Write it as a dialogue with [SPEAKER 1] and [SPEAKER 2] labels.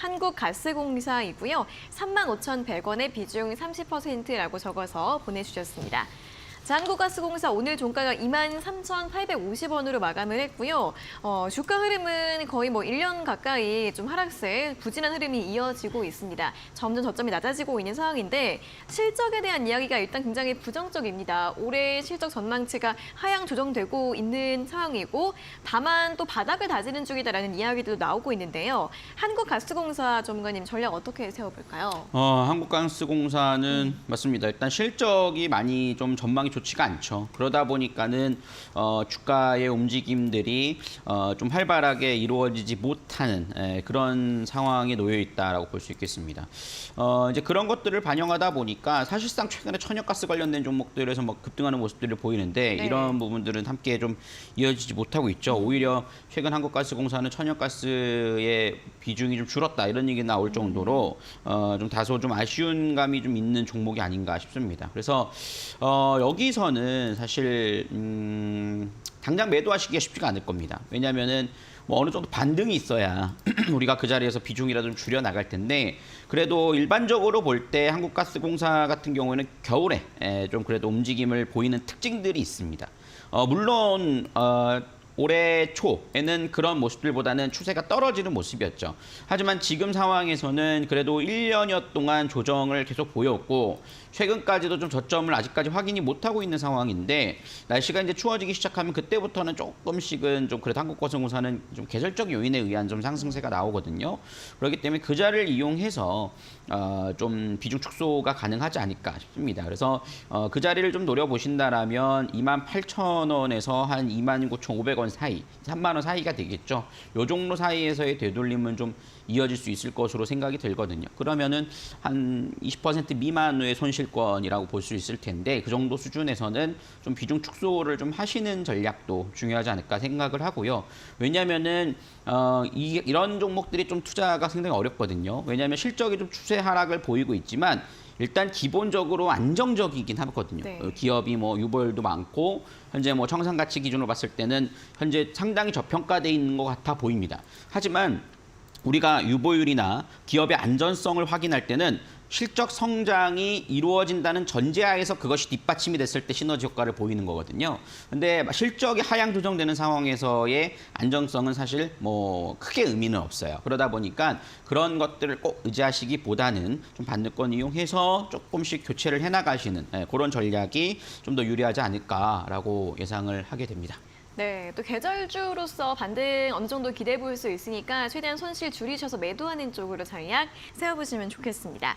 [SPEAKER 1] 한국가스공사이고요. 35,100원에 비중 30%라고 적어서 보내주셨습니다. 자, 한국가스공사 오늘 종가가 23,850원으로 마감을 했고요. 주가 흐름은 거의 1년 가까이 좀 하락세, 부진한 흐름이 이어지고 있습니다. 점점 저점이 낮아지고 있는 상황인데 실적에 대한 이야기가 일단 굉장히 부정적입니다. 올해 실적 전망치가 하향 조정되고 있는 상황이고 다만 또 바닥을 다지는 중이다라는 이야기도 나오고 있는데요. 한국가스공사 전문가님 전략 어떻게 세워볼까요?
[SPEAKER 2] 한국가스공사는 맞습니다. 일단 실적이 많이 좀 전망이 좋지가 않죠. 그러다 보니까는 주가의 움직임들이 좀 활발하게 이루어지지 못하는 그런 상황에 놓여 있다라고 볼 수 있겠습니다. 이제 그런 것들을 반영하다 보니까 사실상 최근에 천연가스 관련된 종목들에서 급등하는 모습들을 보이는데
[SPEAKER 1] 네.
[SPEAKER 2] 이런 부분들은 함께 좀 이어지지 못하고 있죠. 오히려 최근 한국가스공사는 천연가스의 비중이 좀 줄었다 이런 얘기 나올 정도로 좀 다소 좀 아쉬운 감이 좀 있는 종목이 아닌가 싶습니다. 그래서 여기서는 사실 당장 매도하시기가 쉽지가 않을 겁니다. 왜냐하면은 어느 정도 반등이 있어야 우리가 그 자리에서 비중이라도 좀 줄여 나갈 텐데 그래도 일반적으로 볼 때 한국가스공사 같은 경우에는 겨울에 좀 그래도 움직임을 보이는 특징들이 있습니다. 물론 올해 초에는 그런 모습들보다는 추세가 떨어지는 모습이었죠. 하지만 지금 상황에서는 그래도 1년여 동안 조정을 계속 보였고 최근까지도 좀 저점을 아직까지 확인이 못하고 있는 상황인데 날씨가 이제 추워지기 시작하면 그때부터는 조금씩은 좀 그래도 한국가스공사는 좀 계절적 요인에 의한 좀 상승세가 나오거든요. 그렇기 때문에 그 자리를 이용해서 좀 비중 축소가 가능하지 않을까 싶습니다. 그래서 그 자리를 좀 노려보신다라면 28,000원에서 한 29,500원 사이, 3만 원 사이가 되겠죠. 요 정도 사이에서의 되돌림은 좀 이어질 수 있을 것으로 생각이 들거든요. 그러면은 한 20% 미만의 손실권이라고 볼 수 있을 텐데 그 정도 수준에서는 좀 비중 축소를 좀 하시는 전략도 중요하지 않을까 생각을 하고요. 왜냐하면은 이런 종목들이 좀 투자가 상당히 어렵거든요. 왜냐하면 실적이 좀 추세 하락을 보이고 있지만 일단 기본적으로 안정적이긴 하거든요.
[SPEAKER 1] 네.
[SPEAKER 2] 기업이 유보율도 많고 현재 청산 가치 기준으로 봤을 때는 현재 상당히 저평가돼 있는 것 같아 보입니다. 하지만 우리가 유보율이나 기업의 안전성을 확인할 때는 실적 성장이 이루어진다는 전제하에서 그것이 뒷받침이 됐을 때 시너지 효과를 보이는 거거든요. 근데 실적이 하향 조정되는 상황에서의 안정성은 사실 크게 의미는 없어요. 그러다 보니까 그런 것들을 꼭 의지하시기보다는 좀 반대권 이용해서 조금씩 교체를 해나가시는 그런 전략이 좀 더 유리하지 않을까라고 예상을 하게 됩니다.
[SPEAKER 1] 네, 또 계절주로서 반등 어느 정도 기대해 볼 수 있으니까 최대한 손실 줄이셔서 매도하는 쪽으로 전략 세워보시면 좋겠습니다.